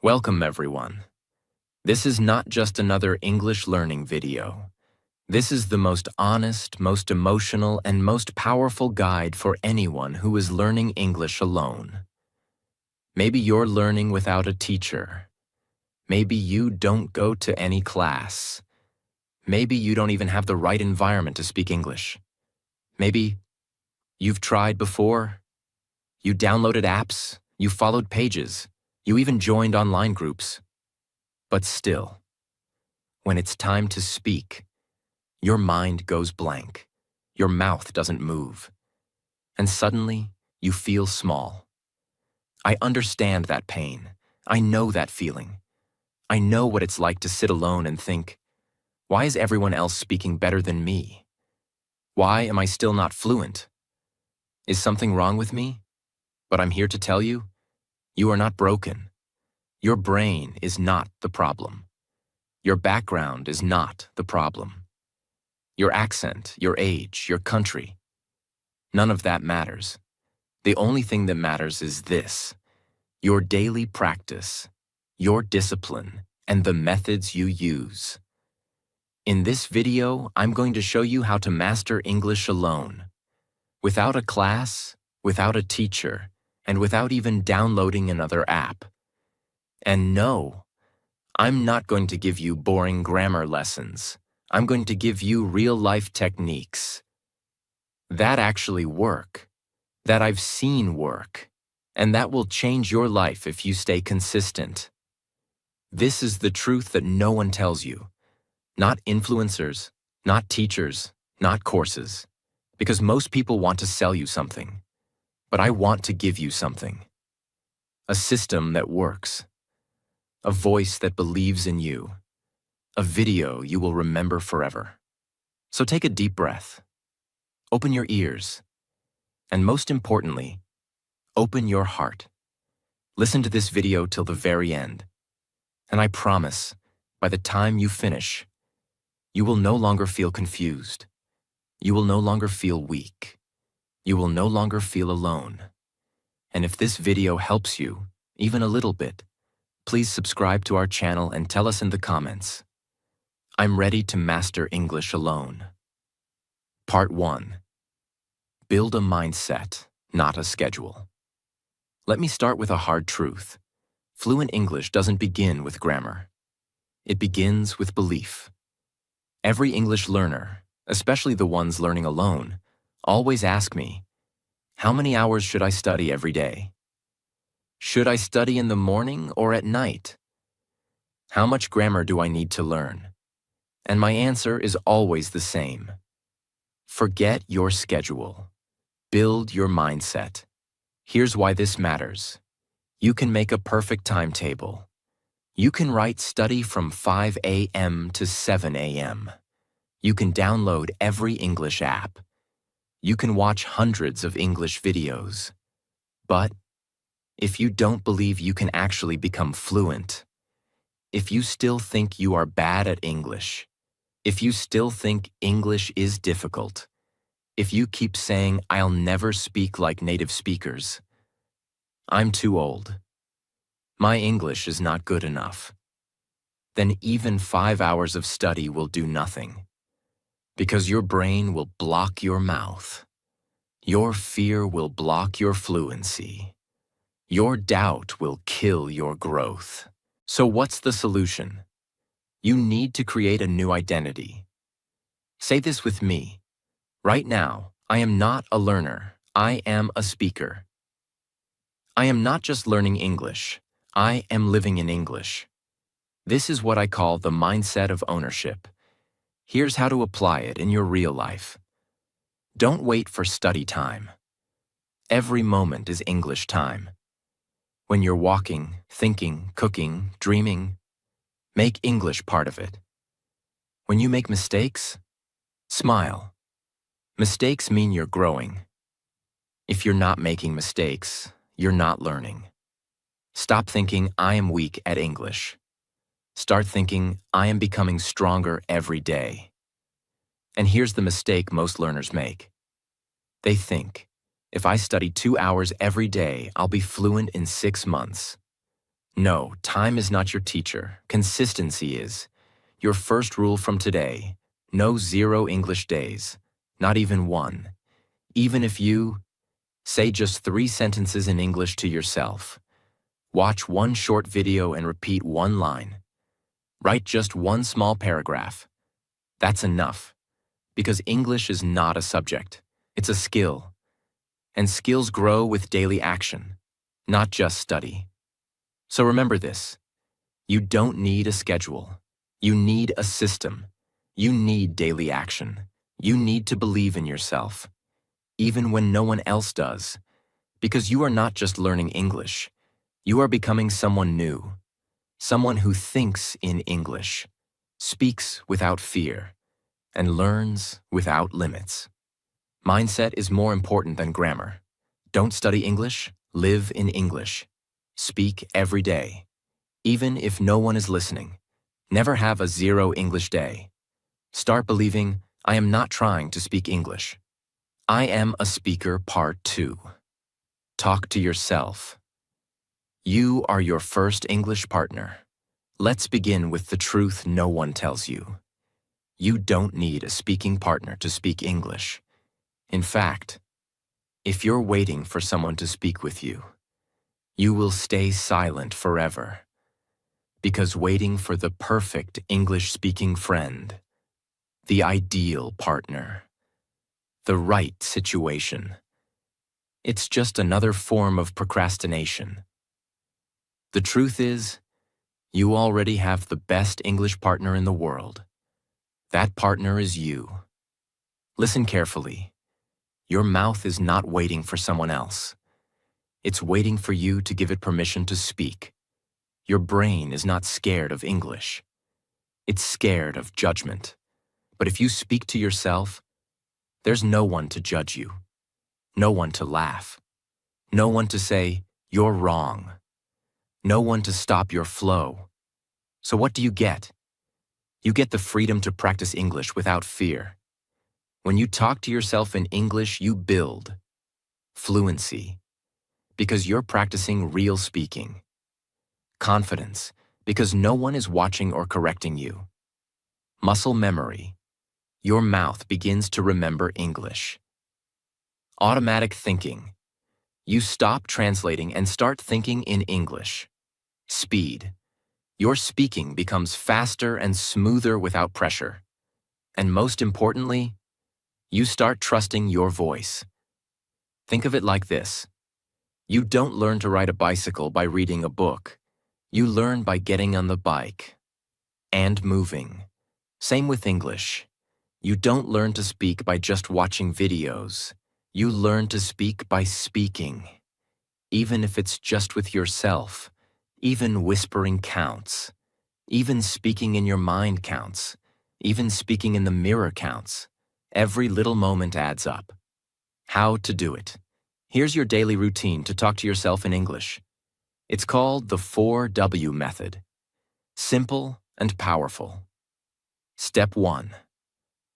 Welcome, everyone. This is not just another English learning video. This is the most honest, most emotional, and most powerful guide for anyone who is learning English alone. Maybe you're learning without a teacher. Maybe you don't go to any class. Maybe you don't even have the right environment to speak English. Maybe you've tried before. You downloaded apps, you followed pages, you even joined online groups. But still, when it's time to speak, your mind goes blank, your mouth doesn't move, and suddenly you feel small. I understand that pain. I know that feeling. I know what it's like to sit alone and think, why is everyone else speaking better than me? Why am I still not fluent? Is something wrong with me? But I'm here to tell you, you are not broken. Your brain is not the problem. Your background is not the problem. Your accent, your age, your country, none of that matters. The only thing that matters is this: your daily practice, your discipline, and the methods you use. In this video, I'm going to show you how to master English alone, without a class, without a teacher, and without even downloading another app. And no, I'm not going to give you boring grammar lessons. I'm going to give you real-life techniques that actually work, that I've seen work, and that will change your life if you stay consistent. This is the truth that no one tells you. Not influencers, not teachers, not courses, because most people want to sell you something. But I want to give you something. A system that works. A voice that believes in you. A video you will remember forever. So take a deep breath. Open your ears. And most importantly, open your heart. Listen to this video till the very end. And I promise, by the time you finish, you will no longer feel confused. You will no longer feel weak. You will no longer feel alone. And if this video helps you, even a little bit, please subscribe to our channel and tell us in the comments. I'm ready to master English alone. Part 1. Build a mindset, not a schedule. Let me start with a hard truth. Fluent English doesn't begin with grammar. It begins with belief. Every English learner, especially the ones learning alone, always ask me, how many hours should I study every day? Should I study in the morning or at night? How much grammar do I need to learn? And my answer is always the same. Forget your schedule. Build your mindset. Here's why this matters. You can make a perfect timetable. You can write study from 5 a.m. to 7 a.m. You can download every English app. You can watch hundreds of English videos. But if you don't believe you can actually become fluent, if you still think you are bad at English, if you still think English is difficult, if you keep saying, I'll never speak like native speakers, I'm too old, my English is not good enough, then even 5 hours of study will do nothing. Because your brain will block your mouth. Your fear will block your fluency. Your doubt will kill your growth. So what's the solution? You need to create a new identity. Say this with me. Right now, I am not a learner. I am a speaker. I am not just learning English. I am living in English. This is what I call the mindset of ownership. Here's how to apply it in your real life. Don't wait for study time. Every moment is English time. When you're walking, thinking, cooking, dreaming, make English part of it. When you make mistakes, smile. Mistakes mean you're growing. If you're not making mistakes, you're not learning. Stop thinking, I am weak at English. Start thinking, I am becoming stronger every day. And here's the mistake most learners make. They think, if I study 2 hours every day, I'll be fluent in 6 months. No, time is not your teacher. Consistency is. Your first rule from today: no 0 English days, not even one. Even if you say just 3 sentences in English to yourself, watch one short video and repeat one line, write just one small paragraph, that's enough. Because English is not a subject, it's a skill. And skills grow with daily action, not just study. So remember this: you don't need a schedule. You need a system. You need daily action. You need to believe in yourself, even when no one else does. Because you are not just learning English. You are becoming someone new. Someone who thinks in English, speaks without fear, and learns without limits. Mindset is more important than grammar. Don't study English, live in English. Speak every day, even if no one is listening. Never have a 0 English day. Start believing, I am not trying to speak English. I am a speaker part 2. Talk to yourself. You are your first English partner. Let's begin with the truth no one tells you. You don't need a speaking partner to speak English. In fact, if you're waiting for someone to speak with you, you will stay silent forever. Because waiting for the perfect English-speaking friend, the ideal partner, the right situation, it's just another form of procrastination. The truth is, you already have the best English partner in the world. That partner is you. Listen carefully. Your mouth is not waiting for someone else. It's waiting for you to give it permission to speak. Your brain is not scared of English. It's scared of judgment. But if you speak to yourself, there's no one to judge you, no one to laugh, no one to say, you're wrong, no one to stop your flow. So what do you get? You get the freedom to practice English without fear. When you talk to yourself in English, you build fluency, because you're practicing real speaking. Confidence, because no one is watching or correcting you. Muscle memory. Your mouth begins to remember English. Automatic thinking. You stop translating and start thinking in English. Speed. Your speaking becomes faster and smoother without pressure. And most importantly, you start trusting your voice. Think of it like this. You don't learn to ride a bicycle by reading a book. You learn by getting on the bike and moving. Same with English. You don't learn to speak by just watching videos. You learn to speak by speaking. Even if it's just with yourself, even whispering counts. Even speaking in your mind counts. Even speaking in the mirror counts. Every little moment adds up. How to do it. Here's your daily routine to talk to yourself in English. It's called the 4W method. Simple and powerful. Step 1.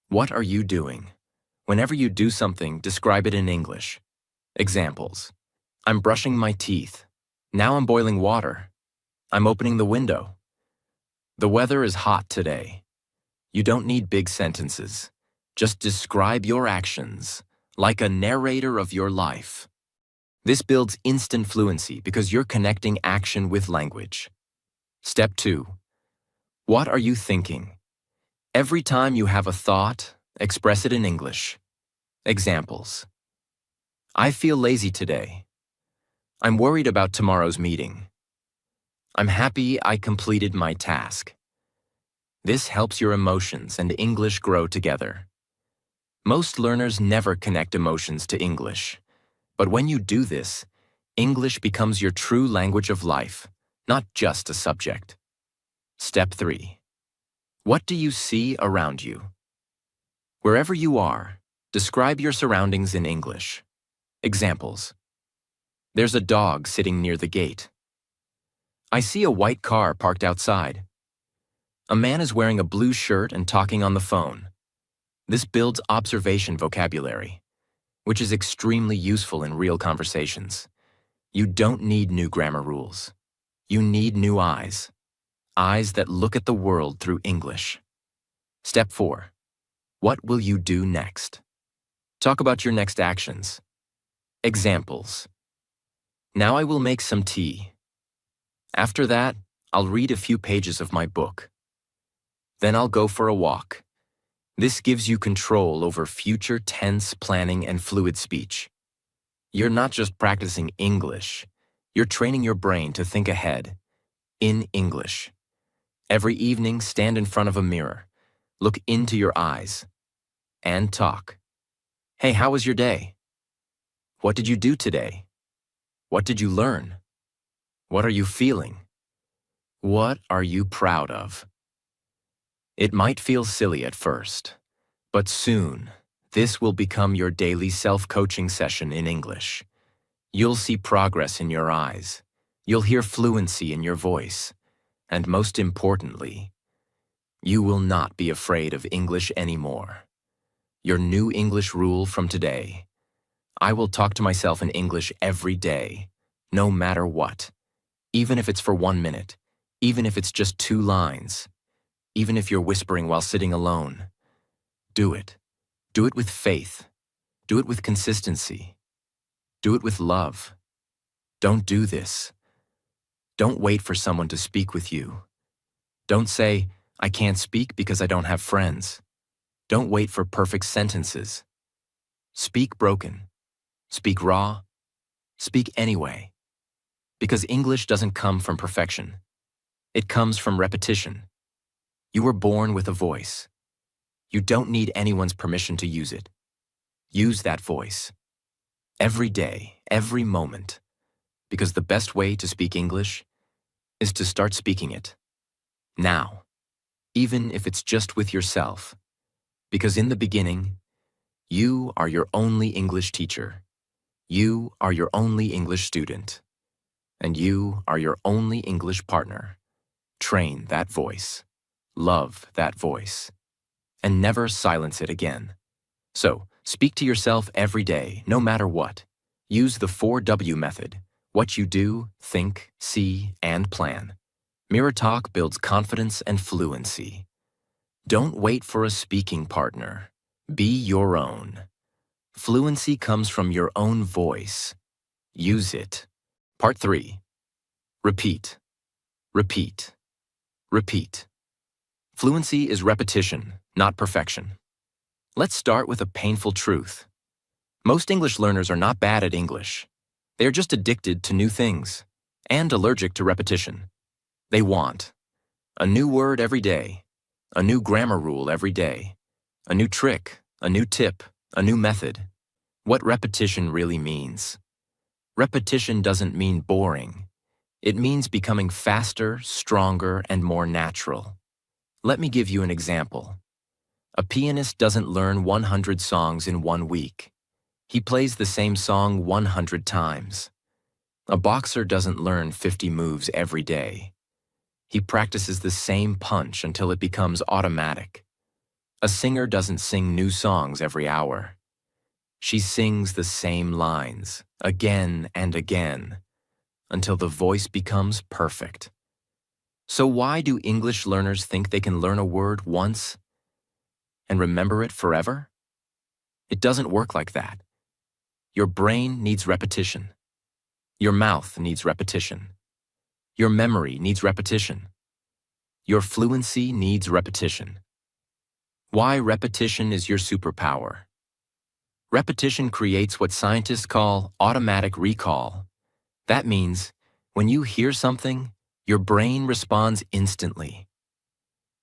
What are you doing? Whenever you do something, describe it in English. Examples. I'm brushing my teeth. Now I'm boiling water. I'm opening the window. The weather is hot today. You don't need big sentences. Just describe your actions, like a narrator of your life. This builds instant fluency because you're connecting action with language. Step 2. What are you thinking? Every time you have a thought, express it in English. Examples. I feel lazy today. I'm worried about tomorrow's meeting. I'm happy I completed my task. This helps your emotions and English grow together. Most learners never connect emotions to English. But when you do this, English becomes your true language of life, not just a subject. Step 3. What do you see around you? Wherever you are, describe your surroundings in English. Examples. There's a dog sitting near the gate. I see a white car parked outside. A man is wearing a blue shirt and talking on the phone. This builds observation vocabulary, which is extremely useful in real conversations. You don't need new grammar rules. You need new eyes. Eyes that look at the world through English. Step 4. What will you do next? Talk about your next actions. Examples. Now I will make some tea. After that, I'll read a few pages of my book. Then I'll go for a walk. This gives you control over future tense planning and fluid speech. You're not just practicing English, you're training your brain to think ahead, in English. Every evening, stand in front of a mirror, look into your eyes, and talk. Hey, how was your day? What did you do today? What did you learn? What are you feeling? What are you proud of? It might feel silly at first, but soon, this will become your daily self-coaching session in English. You'll see progress in your eyes. You'll hear fluency in your voice. And most importantly, you will not be afraid of English anymore. Your new English rule from today: I will talk to myself in English every day, no matter what. Even if it's for 1 minute, even if it's just 2 lines, even if you're whispering while sitting alone. Do it. Do it with faith. Do it with consistency. Do it with love. Don't do this. Don't wait for someone to speak with you. Don't say, I can't speak because I don't have friends. Don't wait for perfect sentences. Speak broken. Speak raw. Speak anyway. Because English doesn't come from perfection. It comes from repetition. You were born with a voice. You don't need anyone's permission to use it. Use that voice. Every day, every moment. Because the best way to speak English is to start speaking it. Now. Even if it's just with yourself. Because in the beginning, you are your only English teacher. You are your only English student. And you are your only English partner. Train that voice. Love that voice. And never silence it again. So, speak to yourself every day, no matter what. Use the 4W method. What you do, think, see, and plan. Mirror talk builds confidence and fluency. Don't wait for a speaking partner. Be your own. Fluency comes from your own voice. Use it. Part 3. Repeat. Repeat. Repeat. Fluency is repetition, not perfection. Let's start with a painful truth. Most English learners are not bad at English. They are just addicted to new things and allergic to repetition. They want a new word every day, a new grammar rule every day, a new trick, a new tip, a new method. What repetition really means. Repetition doesn't mean boring. It means becoming faster, stronger, and more natural. Let me give you an example. A pianist doesn't learn 100 songs in 1 week. He plays the same song 100 times. A boxer doesn't learn 50 moves every day. He practices the same punch until it becomes automatic. A singer doesn't sing new songs every hour. She sings the same lines, again and again, until the voice becomes perfect. So why do English learners think they can learn a word once and remember it forever? It doesn't work like that. Your brain needs repetition. Your mouth needs repetition. Your memory needs repetition. Your fluency needs repetition. Why repetition is your superpower. Repetition creates what scientists call automatic recall. That means when you hear something, your brain responds instantly.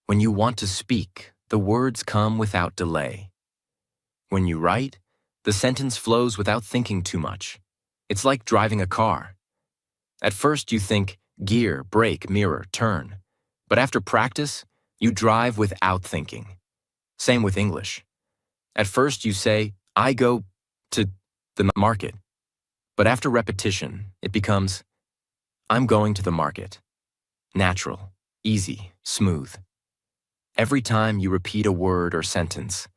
When you want to speak, the words come without delay. When you write, the sentence flows without thinking too much. It's like driving a car. At first you think, gear, brake, mirror, turn. But after practice, you drive without thinking. Same with English. At first you say, I go to the market. But after repetition, it becomes, I'm going to the market. Natural, easy, smooth. Every time you repeat a word or sentence,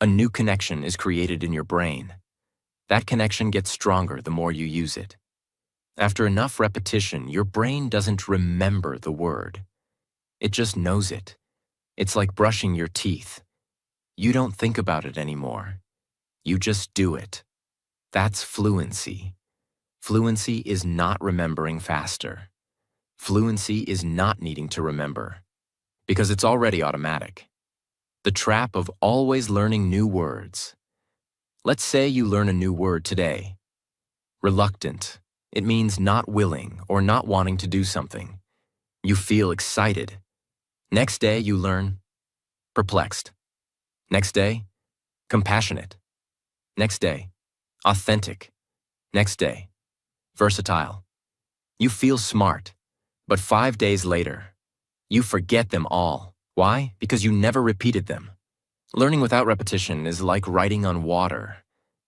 a new connection is created in your brain. That connection gets stronger the more you use it. After enough repetition, your brain doesn't remember the word. It just knows it. It's like brushing your teeth. You don't think about it anymore. You just do it. That's fluency. Fluency is not remembering faster. Fluency is not needing to remember, because it's already automatic. The trap of always learning new words. Let's say you learn a new word today. Reluctant. It means not willing or not wanting to do something. You feel excited. Next day you learn perplexed. Next day, compassionate. Next day, authentic. Next day, versatile. You feel smart, but 5 days later, you forget them all. Why? Because you never repeated them. Learning without repetition is like writing on water.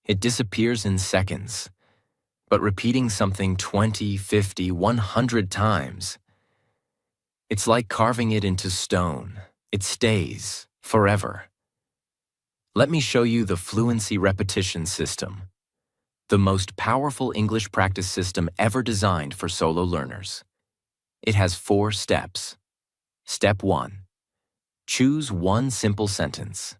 It disappears in seconds. But repeating something 20, 50, 100 times, it's like carving it into stone. It stays forever. Let me show you the fluency repetition system, the most powerful English practice system ever designed for solo learners. It has 4 steps. Step 1. Choose one simple sentence.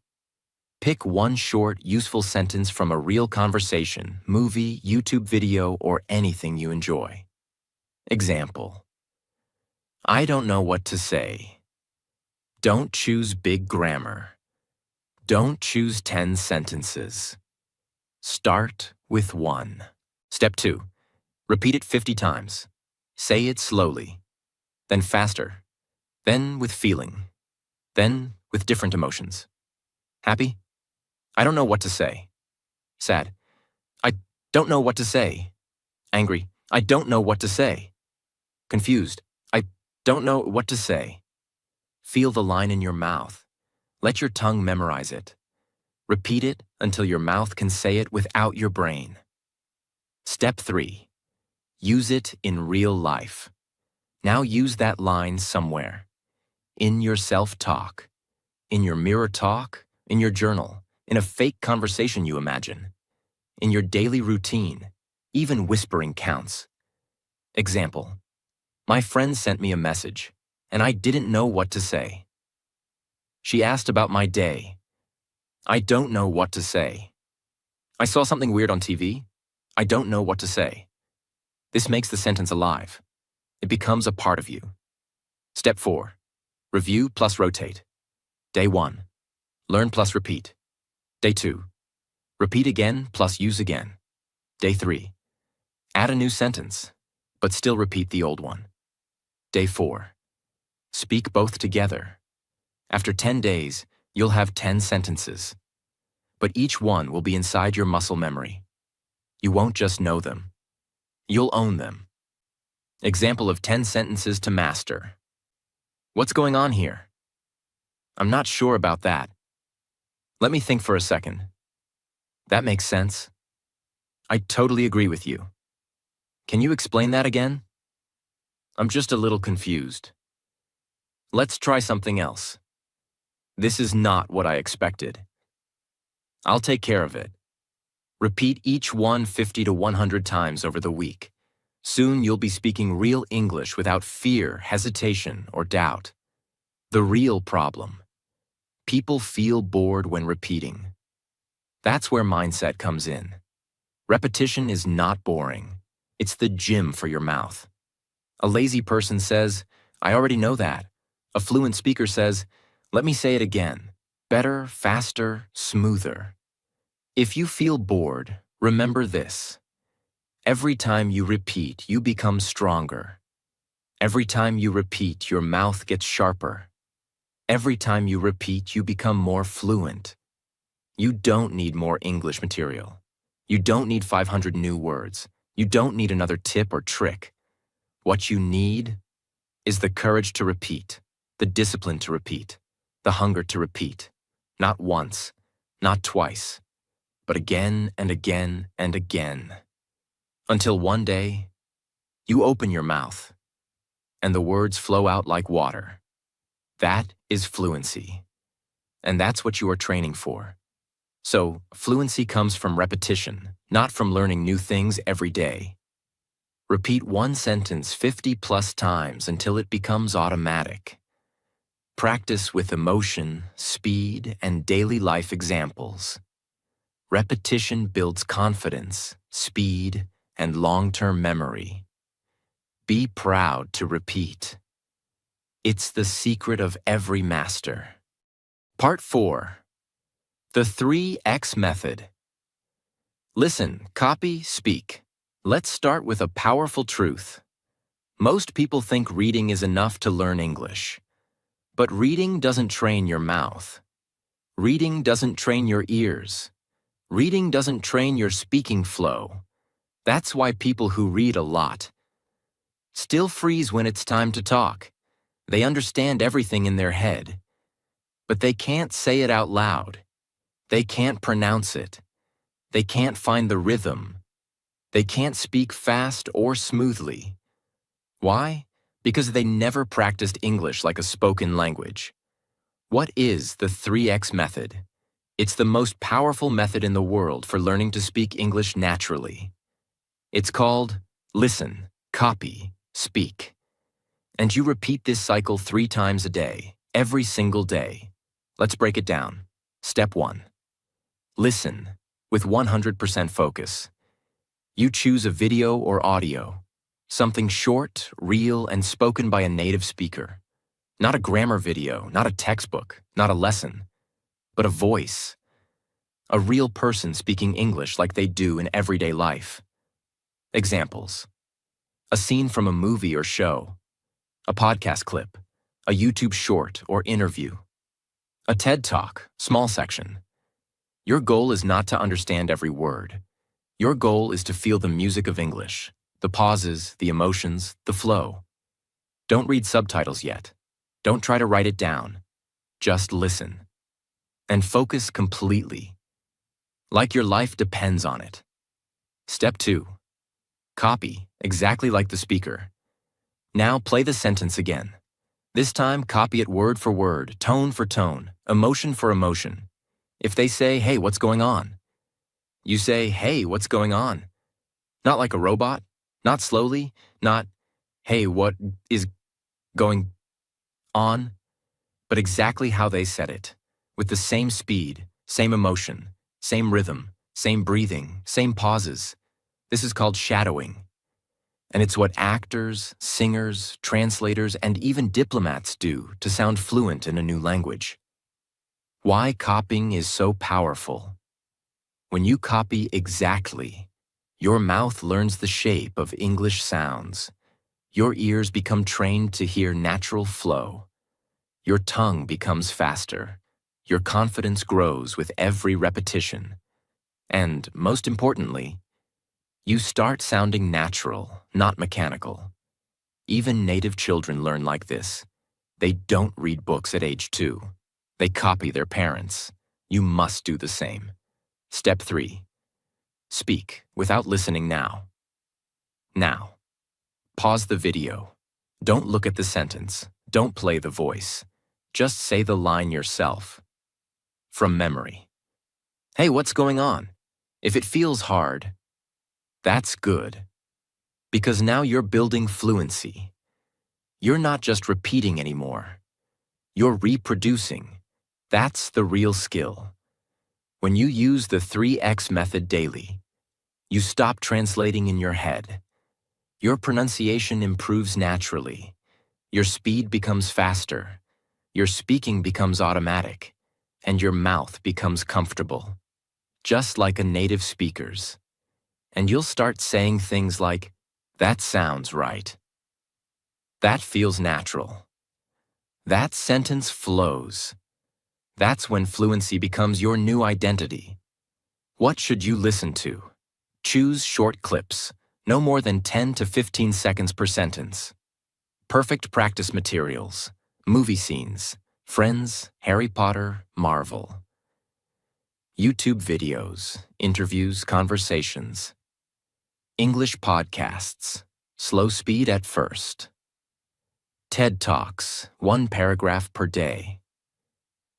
Pick one short, useful sentence from a real conversation, movie, YouTube video, or anything you enjoy. Example: I don't know what to say. Don't choose big grammar. Don't choose 10 sentences. Start with 1. Step 2. Repeat it 50 times. Say it slowly, then faster, then with feeling, then with different emotions. Happy? I don't know what to say. Sad. I don't know what to say. Angry. I don't know what to say. Confused. I don't know what to say. Feel the line in your mouth. Let your tongue memorize it. Repeat it until your mouth can say it without your brain. Step 3. Use it in real life. Now use that line somewhere. In your self-talk. In your mirror talk. In your journal. In a fake conversation you imagine. In your daily routine. Even whispering counts. Example: my friend sent me a message, and I didn't know what to say. She asked about my day. I don't know what to say. I saw something weird on TV. I don't know what to say. This makes the sentence alive. It becomes a part of you. Step 4. Review plus rotate. Day 1. Learn plus repeat. Day 2. Repeat again plus use again. Day 3. Add a new sentence, but still repeat the old one. Day 4. Speak both together. After 10 days, you'll have 10 sentences. But each one will be inside your muscle memory. You won't just know them. You'll own them. Example of 10 sentences to master. What's going on here? I'm not sure about that. Let me think for a second. That makes sense. I totally agree with you. Can you explain that again? I'm just a little confused. Let's try something else. This is not what I expected. I'll take care of it. Repeat each one 50 to 100 times over the week. Soon you'll be speaking real English without fear, hesitation, or doubt. The real problem: people feel bored when repeating. That's where mindset comes in. Repetition is not boring. It's the gym for your mouth. A lazy person says, I already know that. A fluent speaker says, let me say it again. Better, faster, smoother. If you feel bored, remember this. Every time you repeat, you become stronger. Every time you repeat, your mouth gets sharper. Every time you repeat, you become more fluent. You don't need more English material. You don't need 500 new words. You don't need another tip or trick. What you need is the courage to repeat, the discipline to repeat, the hunger to repeat. Not once, not twice, but again and again and again. Until one day, you open your mouth, and the words flow out like water. That is fluency. And that's what you are training for. So, fluency comes from repetition, not from learning new things every day. Repeat one sentence 50+ times until it becomes automatic. Practice with emotion, speed, and daily life examples. Repetition builds confidence, speed, and long-term memory. Be proud to repeat. It's the secret of every master. Part 4. The 3X method. Listen, copy, speak. Let's start with a powerful truth. Most people think reading is enough to learn English. But reading doesn't train your mouth. Reading doesn't train your ears. Reading doesn't train your speaking flow. That's why people who read a lot still freeze when it's time to talk. They understand everything in their head, but they can't say it out loud. They can't pronounce it. They can't find the rhythm. They can't speak fast or smoothly. Why? Because they never practiced English like a spoken language. What is the 3X method? It's the most powerful method in the world for learning to speak English naturally. It's called listen, copy, speak. And you repeat this cycle 3 times a day, every single day. Let's break it down. Step 1. Listen with 100% focus. You choose a video or audio, something short, real, and spoken by a native speaker. Not a grammar video, not a textbook, not a lesson, but a voice. A real person speaking English like they do in everyday life. Examples. A scene from a movie or show. A podcast clip. A YouTube short or interview. A TED Talk, small section. Your goal is not to understand every word. Your goal is to feel the music of English, the pauses, the emotions, the flow. Don't read subtitles yet. Don't try to write it down. Just listen. And focus completely. Like your life depends on it. Step 2. Copy, exactly like the speaker. Now play the sentence again. This time, copy it word for word, tone for tone, emotion for emotion. If they say, "Hey, what's going on?" you say, "Hey, what's going on?" Not like a robot, not slowly, not, "Hey, what is going on?" but exactly how they said it, with the same speed, same emotion, same rhythm, same breathing, same pauses. This is called shadowing. And it's what actors, singers, translators, and even diplomats do to sound fluent in a new language. Why copying is so powerful. When you copy exactly, your mouth learns the shape of English sounds. Your ears become trained to hear natural flow. Your tongue becomes faster. Your confidence grows with every repetition. And, most importantly, you start sounding natural, not mechanical. Even native children learn like this. They don't read books at age 2. They copy their parents. You must do the same. Step 3. Speak without listening now. Now. Pause the video. Don't look at the sentence. Don't play the voice. Just say the line yourself. From memory. "Hey, what's going on?" If it feels hard, that's good. Because now you're building fluency. You're not just repeating anymore. You're reproducing. That's the real skill. When you use the 3X method daily, you stop translating in your head. Your pronunciation improves naturally. Your speed becomes faster. Your speaking becomes automatic. And your mouth becomes comfortable. Just like a native speaker's. And you'll start saying things like, "That sounds right. That feels natural. That sentence flows." That's when fluency becomes your new identity. What should you listen to? Choose short clips, no more than 10 to 15 seconds per sentence. Perfect practice materials, movie scenes, Friends, Harry Potter, Marvel. YouTube videos, interviews, conversations. English podcasts, slow speed at first. TED Talks, 1 paragraph per day.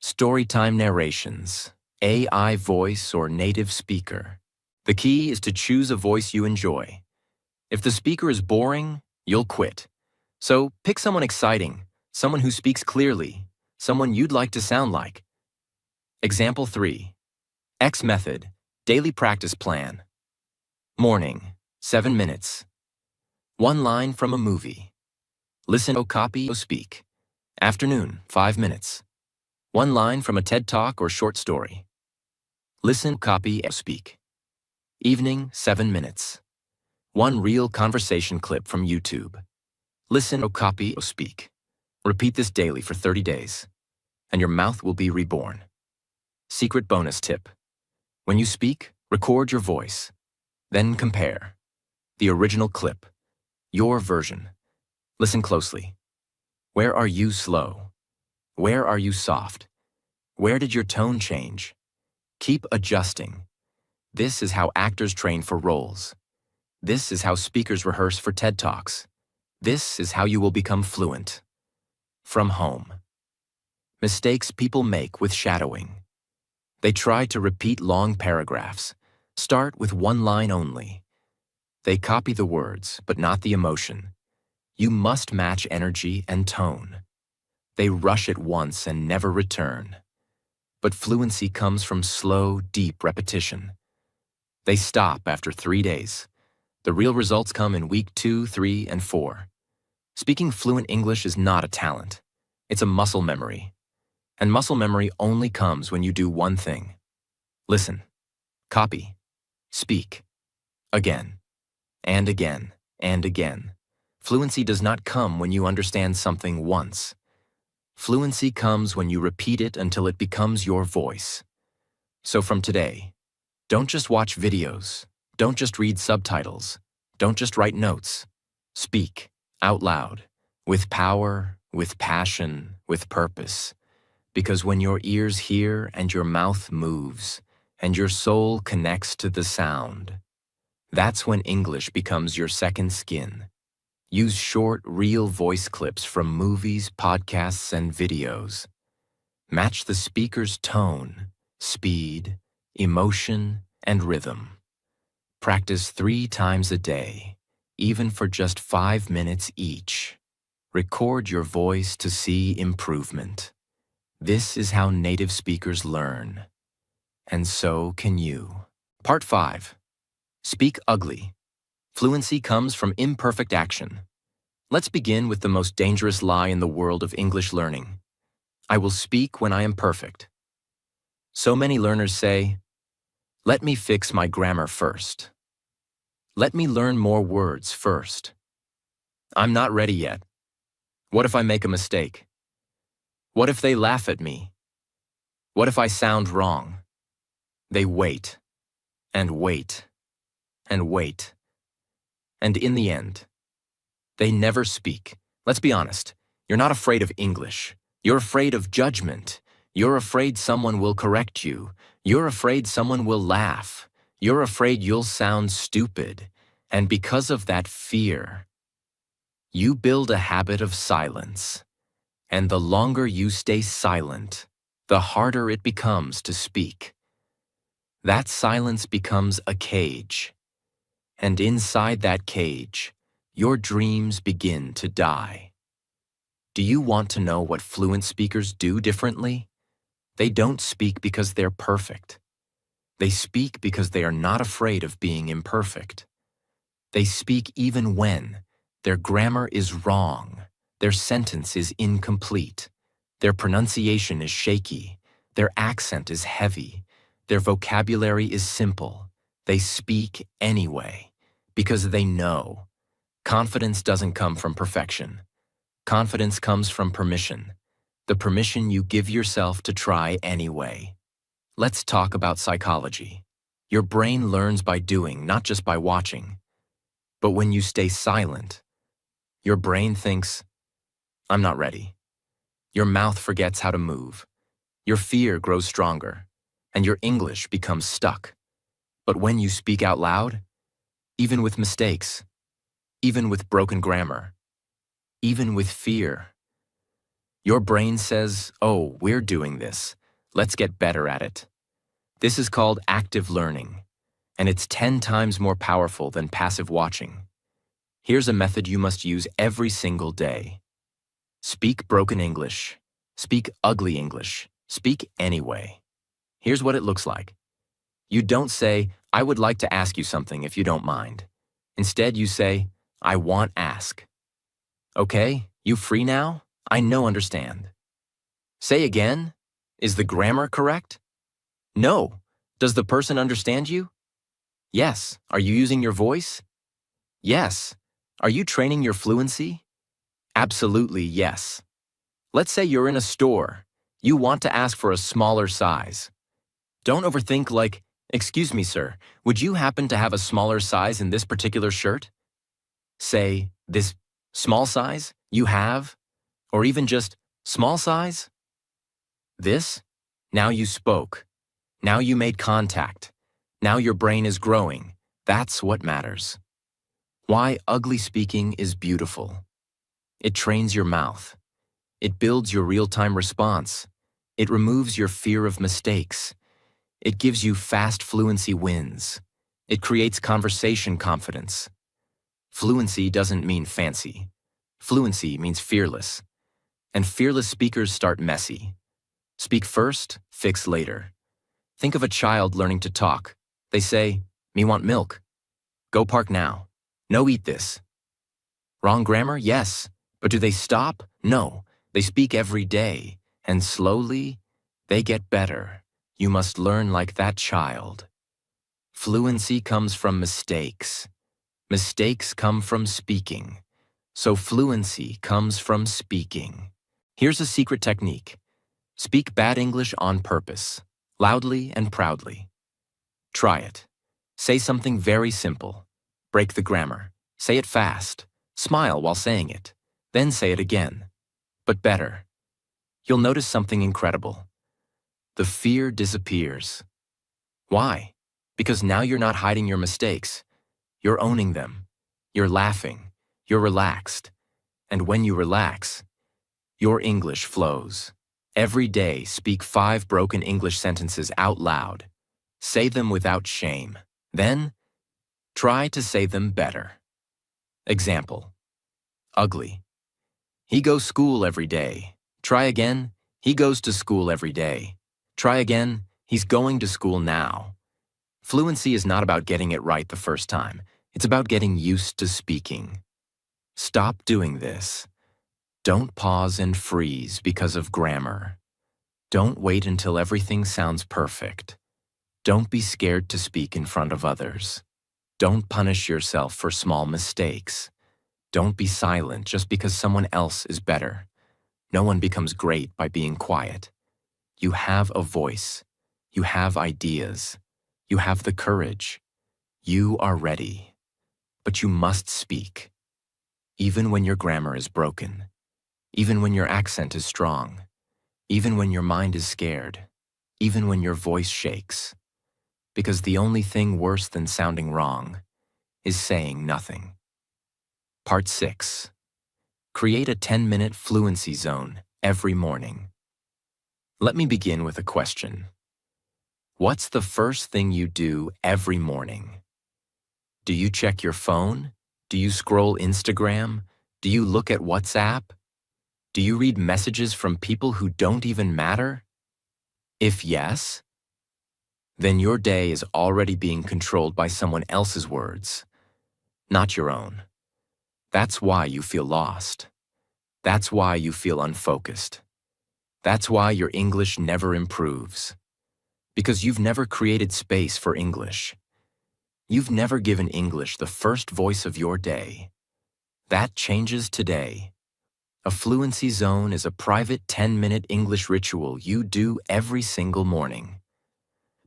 Storytime narrations, AI voice or native speaker. The key is to choose a voice you enjoy. If the speaker is boring, you'll quit. So pick someone exciting, someone who speaks clearly, someone you'd like to sound like. Example 3. X method, daily practice plan. Morning, 7 minutes. One line from a movie. Listen, copy, speak. Afternoon, 5 minutes. One line from a TED Talk or short story. Listen, copy, speak. Evening, 7 minutes. One real conversation clip from YouTube. Listen, copy, speak. Repeat this daily for 30 days, and your mouth will be reborn. Secret bonus tip. When you speak, record your voice. Then compare. The original clip. Your version. Listen closely. Where are you slow? Where are you soft? Where did your tone change? Keep adjusting. This is how actors train for roles. This is how speakers rehearse for TED Talks. This is how you will become fluent. From home. Mistakes people make with shadowing. They try to repeat long paragraphs. Start with one line only. They copy the words, but not the emotion. You must match energy and tone. They rush it once and never return. But fluency comes from slow, deep repetition. They stop after 3 days. The real results come in week 2, 3, and 4. Speaking fluent English is not a talent. It's a muscle memory. And muscle memory only comes when you do one thing. Listen, copy, speak, again, and again, and again. Fluency does not come when you understand something once. Fluency comes when you repeat it until it becomes your voice. So from today, don't just watch videos. Don't just read subtitles. Don't just write notes. Speak out loud, with power, with passion, with purpose. Because when your ears hear and your mouth moves, and your soul connects to the sound, that's when English becomes your second skin. Use short, real voice clips from movies, podcasts, and videos. Match the speaker's tone, speed, emotion, and rhythm. Practice 3 times a day, even for just 5 minutes each. Record your voice to see improvement. This is how native speakers learn. And so can you. Part 5. Speak ugly. Fluency comes from imperfect action. Let's begin with the most dangerous lie in the world of English learning. I will speak when I am perfect. So many learners say, let me fix my grammar first. Let me learn more words first. I'm not ready yet. What if I make a mistake? What if they laugh at me? What if I sound wrong? They wait, and wait, and wait. And in the end, they never speak. Let's be honest. You're not afraid of English. You're afraid of judgment. You're afraid someone will correct you. You're afraid someone will laugh. You're afraid you'll sound stupid. And because of that fear, you build a habit of silence. And the longer you stay silent, the harder it becomes to speak. That silence becomes a cage. And inside that cage, your dreams begin to die. Do you want to know what fluent speakers do differently? They don't speak because they're perfect. They speak because they are not afraid of being imperfect. They speak even when their grammar is wrong, their sentence is incomplete, their pronunciation is shaky, their accent is heavy, their vocabulary is simple. They speak anyway, because they know. Confidence doesn't come from perfection. Confidence comes from permission, the permission you give yourself to try anyway. Let's talk about psychology. Your brain learns by doing, not just by watching. But when you stay silent, your brain thinks, I'm not ready. Your mouth forgets how to move. Your fear grows stronger, and your English becomes stuck. But when you speak out loud, even with mistakes, even with broken grammar, even with fear, your brain says, oh, we're doing this. Let's get better at it. This is called active learning, and it's 10 times more powerful than passive watching. Here's a method you must use every single day. Speak broken English. Speak ugly English. Speak anyway. Here's what it looks like. You don't say, I would like to ask you something if you don't mind. Instead, you say, I want ask. Okay, you free now? I no understand. Say again. Is the grammar correct? No. Does the person understand you? Yes. Are you using your voice? Yes. Are you training your fluency? Absolutely yes. Let's say you're in a store. You want to ask for a smaller size. Don't overthink like, excuse me, sir, would you happen to have a smaller size in this particular shirt? Say, this small size you have, or even just small size? This? Now you spoke. Now you made contact. Now your brain is growing. That's what matters. Why ugly speaking is beautiful. It trains your mouth. It builds your real-time response. It removes your fear of mistakes. It gives you fast fluency wins. It creates conversation confidence. Fluency doesn't mean fancy. Fluency means fearless. And fearless speakers start messy. Speak first, fix later. Think of a child learning to talk. They say, me want milk. Go park now. No eat this. Wrong grammar? Yes. But do they stop? No. They speak every day. And slowly, they get better. You must learn like that child. Fluency comes from mistakes. Mistakes come from speaking. So fluency comes from speaking. Here's a secret technique. Speak bad English on purpose, loudly and proudly. Try it. Say something very simple. Break the grammar. Say it fast. Smile while saying it. Then say it again. But better. You'll notice something incredible. The fear disappears. Why? Because now you're not hiding your mistakes. You're owning them. You're laughing. You're relaxed. And when you relax, your English flows. Every day, speak 5 broken English sentences out loud. Say them without shame. Then, try to say them better. Example. Ugly. He goes school every day. Try again. He goes to school every day. Try again. He's going to school now. Fluency is not about getting it right the first time. It's about getting used to speaking. Stop doing this. Don't pause and freeze because of grammar. Don't wait until everything sounds perfect. Don't be scared to speak in front of others. Don't punish yourself for small mistakes. Don't be silent just because someone else is better. No one becomes great by being quiet. You have a voice. You have ideas. You have the courage. You are ready. But you must speak. Even when your grammar is broken. Even when your accent is strong. Even when your mind is scared. Even when your voice shakes. Because the only thing worse than sounding wrong is saying nothing. Part 6. Create a 10-minute fluency zone every morning. Let me begin with a question. What's the first thing you do every morning? Do you check your phone? Do you scroll Instagram? Do you look at WhatsApp? Do you read messages from people who don't even matter? If yes, then your day is already being controlled by someone else's words, not your own. That's why you feel lost. That's why you feel unfocused. That's why your English never improves. Because you've never created space for English. You've never given English the first voice of your day. That changes today. A fluency zone is a private 10-minute English ritual you do every single morning.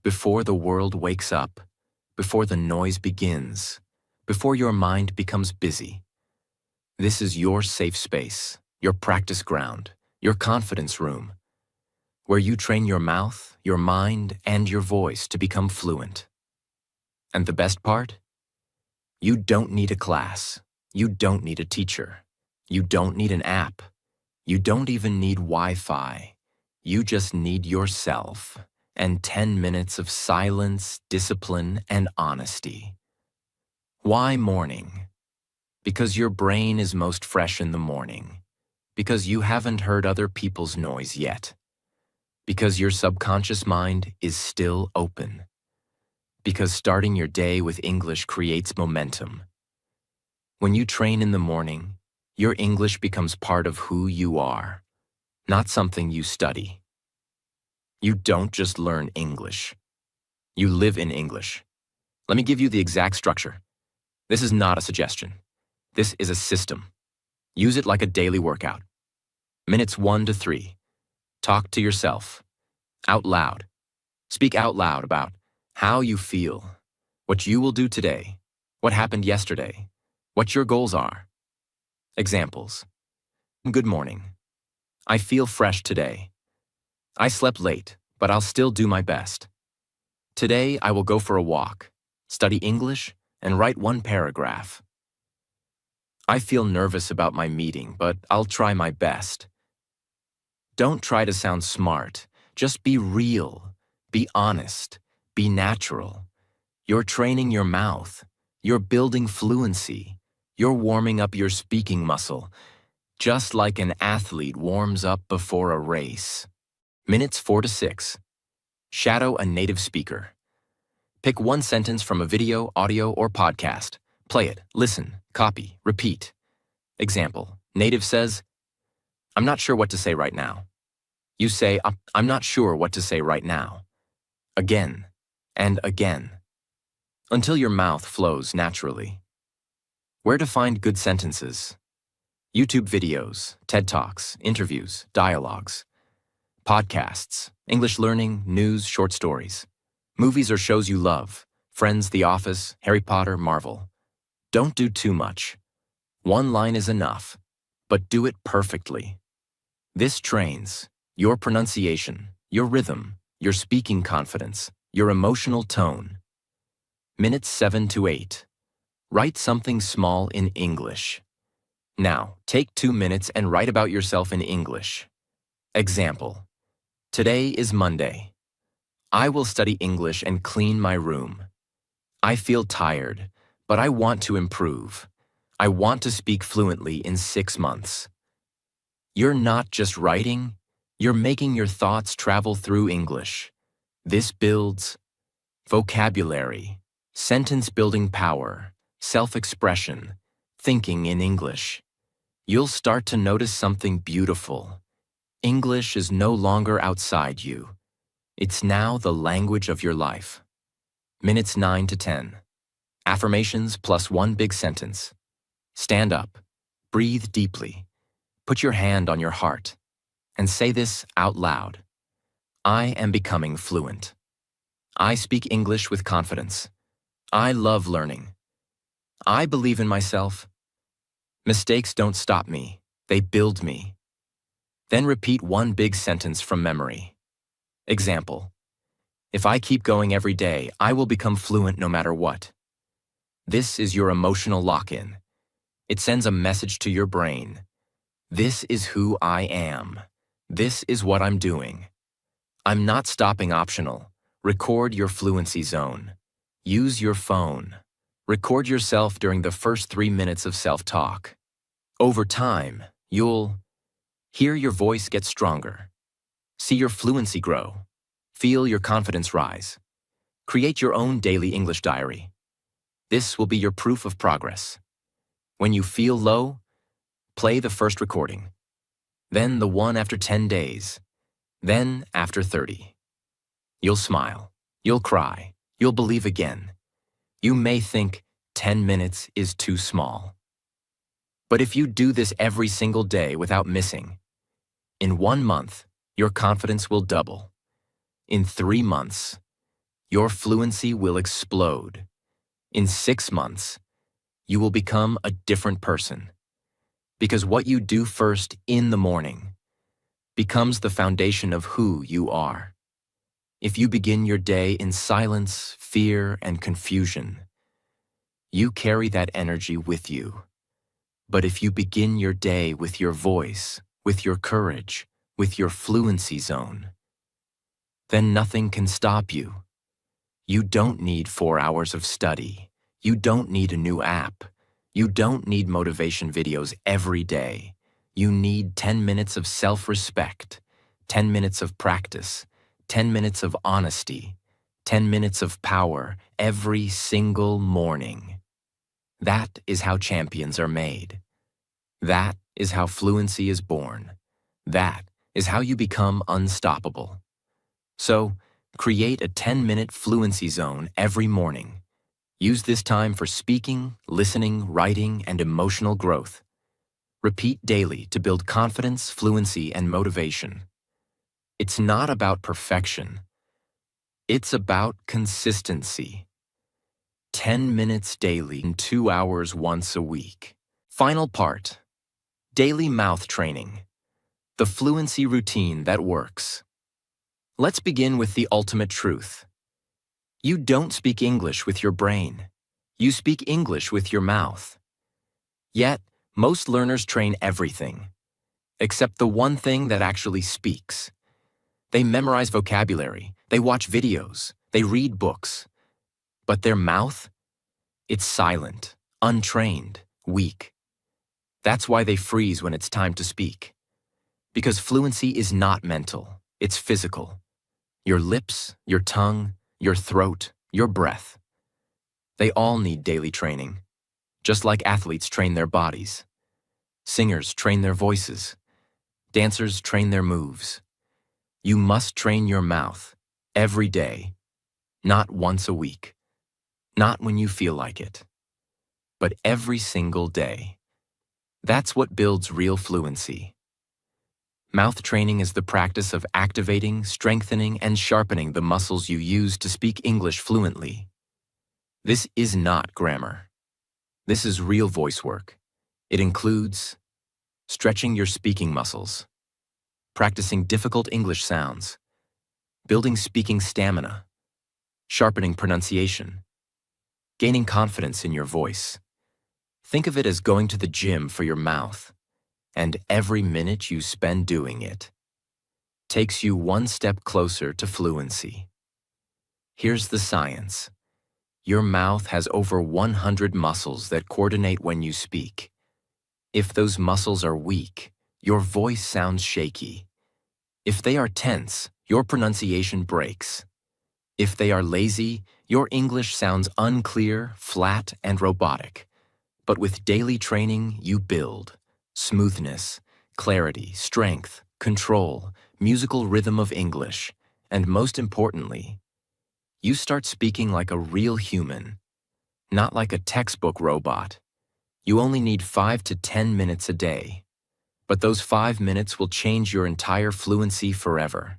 Before the world wakes up, before the noise begins, before your mind becomes busy. This is your safe space, your practice ground, your confidence room, where you train your mouth, your mind, and your voice to become fluent. And the best part? You don't need a class. You don't need a teacher. You don't need an app. You don't even need Wi-Fi. You just need yourself and 10 minutes of silence, discipline, and honesty. Why morning? Because your brain is most fresh in the morning. Because you haven't heard other people's noise yet. Because your subconscious mind is still open. Because starting your day with English creates momentum. When you train in the morning, your English becomes part of who you are, not something you study. You don't just learn English. You live in English. Let me give you the exact structure. This is not a suggestion. This is a system. Use it like a daily workout. Minutes 1 to 3. Talk to yourself. Out loud. Speak out loud about how you feel, what you will do today, what happened yesterday, what your goals are. Examples. Good morning. I feel fresh today. I slept late, but I'll still do my best. Today I will go for a walk, study English, and write 1 paragraph. I feel nervous about my meeting, but I'll try my best. Don't try to sound smart. Just be real, be honest, be natural. You're training your mouth. You're building fluency. You're warming up your speaking muscle, just like an athlete warms up before a race. Minutes 4 to 6. Shadow a native speaker. Pick 1 sentence from a video, audio, or podcast. Play it, listen, copy, repeat. Example, native says, I'm not sure what to say right now. You say, I'm not sure what to say right now. Again and again, until your mouth flows naturally. Where to find good sentences? YouTube videos, TED Talks, interviews, dialogues, podcasts, English learning, news, short stories, movies or shows you love, Friends, The Office, Harry Potter, Marvel. Don't do too much. 1 line is enough, but do it perfectly. This trains your pronunciation, your rhythm, your speaking confidence, your emotional tone. Minutes 7 to 8. Write something small in English. Now, take 2 minutes and write about yourself in English. Example, today is Monday. I will study English and clean my room. I feel tired, but I want to improve. I want to speak fluently in 6 months. You're not just writing, you're making your thoughts travel through English. This builds vocabulary, sentence-building power, self-expression, thinking in English. You'll start to notice something beautiful. English is no longer outside you. It's now the language of your life. Minutes 9 to 10. Affirmations plus 1 big sentence. Stand up, breathe deeply, put your hand on your heart, and say this out loud. I am becoming fluent. I speak English with confidence. I love learning. I believe in myself. Mistakes don't stop me, they build me. Then repeat 1 big sentence from memory. Example, if I keep going every day, I will become fluent no matter what. This is your emotional lock-in. It sends a message to your brain. This is who I am. This is what I'm doing. I'm not stopping optional. Record your fluency zone. Use your phone. Record yourself during the first 3 minutes of self-talk. Over time, you'll hear your voice get stronger. See your fluency grow. Feel your confidence rise. Create your own daily English diary. This will be your proof of progress. When you feel low, play the first recording. Then the one after 10 days. Then after 30. You'll smile. You'll cry. You'll believe again. You may think 10 minutes is too small. But if you do this every single day without missing, in 1 month, your confidence will double. In 3 months, your fluency will explode. In 6 months, you will become a different person. Because what you do first in the morning becomes the foundation of who you are. If you begin your day in silence, fear, and confusion, you carry that energy with you. But if you begin your day with your voice, with your courage, with your fluency zone, then nothing can stop you. You don't need 4 hours of study. You don't need a new app. You don't need motivation videos every day. You need 10 minutes of self-respect, 10 minutes of practice, 10 minutes of honesty, 10 minutes of power every single morning. That is how champions are made. That is how fluency is born. That is how you become unstoppable. So, create a 10-minute fluency zone every morning. Use this time for speaking, listening, writing, and emotional growth. Repeat daily to build confidence, fluency, and motivation. It's not about perfection. It's about consistency. 10 minutes daily and 2 hours once a week. Final part. Daily mouth training. The fluency routine that works. Let's begin with the ultimate truth. You don't speak English with your brain. You speak English with your mouth. Yet, most learners train everything, except the one thing that actually speaks. They memorize vocabulary, they watch videos, they read books. But their mouth? It's silent, untrained, weak. That's why they freeze when it's time to speak. Because fluency is not mental, it's physical. Your lips, your tongue, your throat, your breath. They all need daily training, just like athletes train their bodies. Singers train their voices. Dancers train their moves. You must train your mouth every day, not once a week, not when you feel like it, but every single day. That's what builds real fluency. Mouth training is the practice of activating, strengthening, and sharpening the muscles you use to speak English fluently. This is not grammar. This is real voice work. It includes stretching your speaking muscles, practicing difficult English sounds, building speaking stamina, sharpening pronunciation, gaining confidence in your voice. Think of it as going to the gym for your mouth, and every minute you spend doing it takes you one step closer to fluency. Here's the science. Your mouth has over 100 muscles that coordinate when you speak. If those muscles are weak, your voice sounds shaky. If they are tense, your pronunciation breaks. If they are lazy, your English sounds unclear, flat, and robotic. But with daily training, you build smoothness, clarity, strength, control, musical rhythm of English, and most importantly, you start speaking like a real human, not like a textbook robot. You only need 5 to 10 minutes a day, but those 5 minutes will change your entire fluency forever.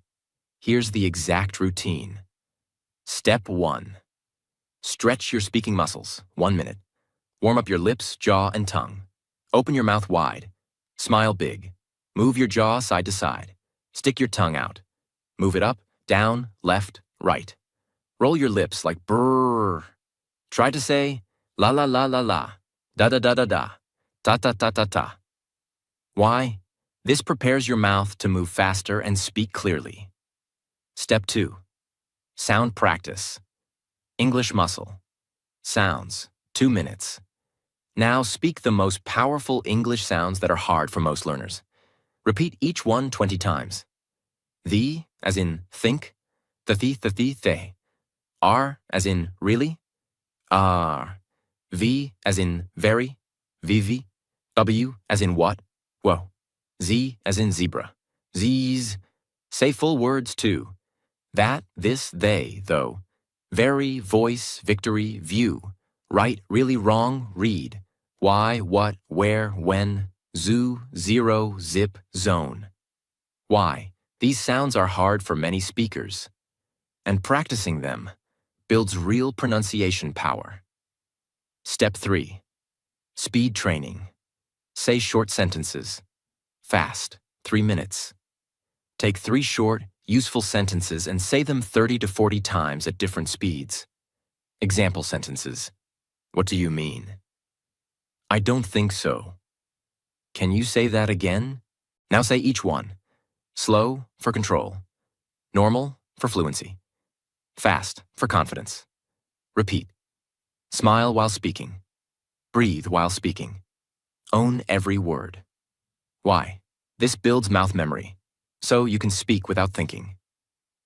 Here's the exact routine. Step 1. Stretch your speaking muscles, 1 minute. Warm up your lips, jaw, and tongue. Open your mouth wide. Smile big. Move your jaw side to side. Stick your tongue out. Move it up, down, left, right. Roll your lips like brrrr. Try to say la la la la la, da da da da da, ta ta ta ta ta. Why? This prepares your mouth to move faster and speak clearly. Step 2. Sound practice. English muscle. Sounds, 2 minutes. Now speak the most powerful English sounds that are hard for most learners. Repeat each one 20 times. The, as in think, the. R, as in really, R. V, as in very, vivi. W, as in what, whoa. Z, as in zebra, Z's. Say full words too. That, this, they, though. Very, voice, victory, view. Right, really, wrong, read. Why, what, where, when. Zoo, zero, zip, zone. Why? These sounds are hard for many speakers. And practicing them builds real pronunciation power. Step 3. Speed training. Say short sentences. Fast, 3 minutes. Take 3 short, useful sentences and say them 30 to 40 times at different speeds. Example sentences. What do you mean? I don't think so. Can you say that again? Now say each one. Slow for control. Normal for fluency. Fast for confidence. Repeat. Smile while speaking. Breathe while speaking. Own every word. Why? This builds mouth memory, so you can speak without thinking.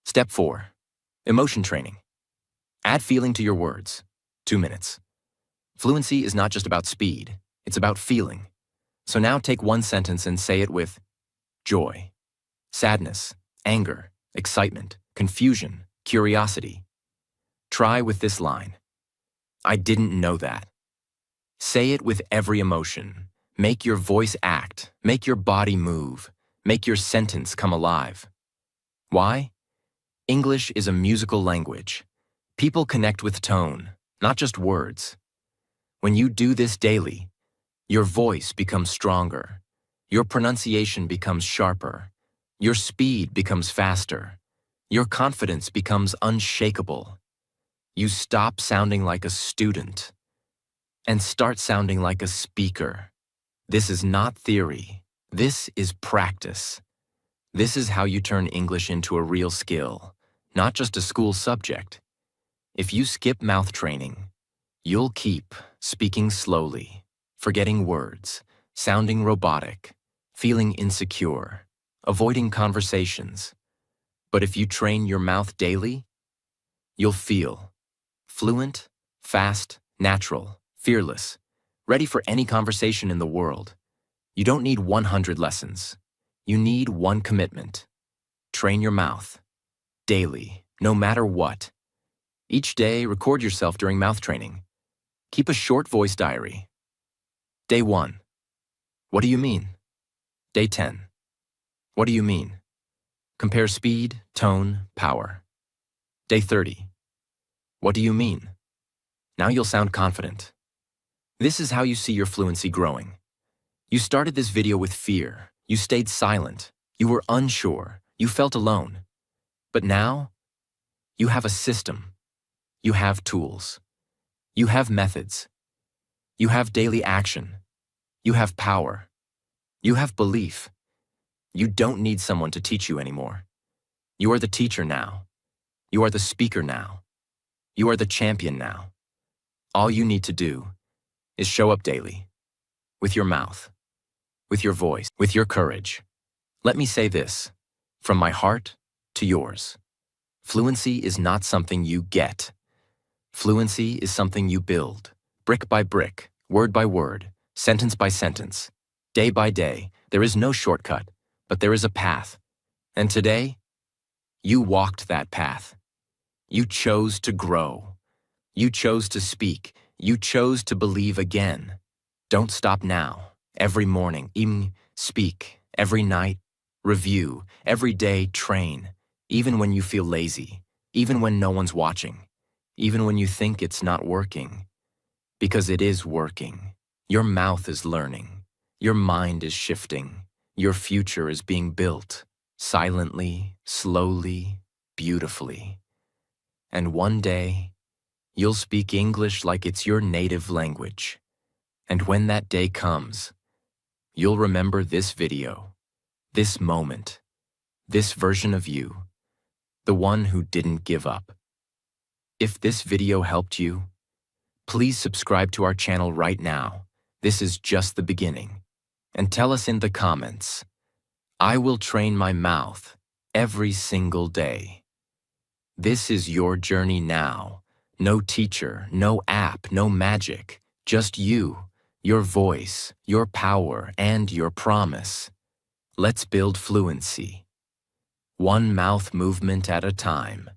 Step 4. Emotion training. Add feeling to your words. 2 minutes. Fluency is not just about speed, it's about feeling. So now take one sentence and say it with joy, sadness, anger, excitement, confusion, curiosity. Try with this line. I didn't know that. Say it with every emotion. Make your voice act, make your body move, make your sentence come alive. Why? English is a musical language. People connect with tone, not just words. When you do this daily, your voice becomes stronger, your pronunciation becomes sharper, your speed becomes faster, your confidence becomes unshakable. You stop sounding like a student and start sounding like a speaker. This is not theory. This is practice. This is how you turn English into a real skill, not just a school subject. If you skip mouth training, you'll keep speaking slowly, forgetting words, sounding robotic, feeling insecure, avoiding conversations. But if you train your mouth daily, you'll feel fluent, fast, natural, fearless, ready for any conversation in the world. You don't need 100 lessons. You need one commitment. Train your mouth. Daily, no matter what. Each day, record yourself during mouth training. Keep a short voice diary. Day 1. What do you mean? Day 10. What do you mean? Compare speed, tone, power. Day 30. What do you mean? Now you'll sound confident. This is how you see your fluency growing. You started this video with fear. You stayed silent. You were unsure. You felt alone. But now, you have a system. You have tools. You have methods. You have daily action. You have power. You have belief. You don't need someone to teach you anymore. You are the teacher now. You are the speaker now. You are the champion now. All you need to do is show up daily, with your mouth, with your voice, with your courage. Let me say this, from my heart to yours. Fluency is not something you get. Fluency is something you build, brick by brick, word by word, sentence by sentence, day by day. There is no shortcut, but there is a path. And today, you walked that path. You chose to grow. You chose to speak. You chose to believe again. Don't stop now. Every morning, speak. Every night, review. Every day, train. Even when you feel lazy. Even when no one's watching. Even when you think it's not working. Because it is working. Your mouth is learning. Your mind is shifting. Your future is being built. Silently, slowly, beautifully. And one day, you'll speak English like it's your native language. And when that day comes, you'll remember this video, this moment, this version of you, the one who didn't give up. If this video helped you, please subscribe to our channel right now. This is just the beginning. And tell us in the comments, I will train my mouth every single day. This is your journey now. No teacher, no app, no magic. Just you, your voice, your power, and your promise. Let's build fluency. One mouth movement at a time.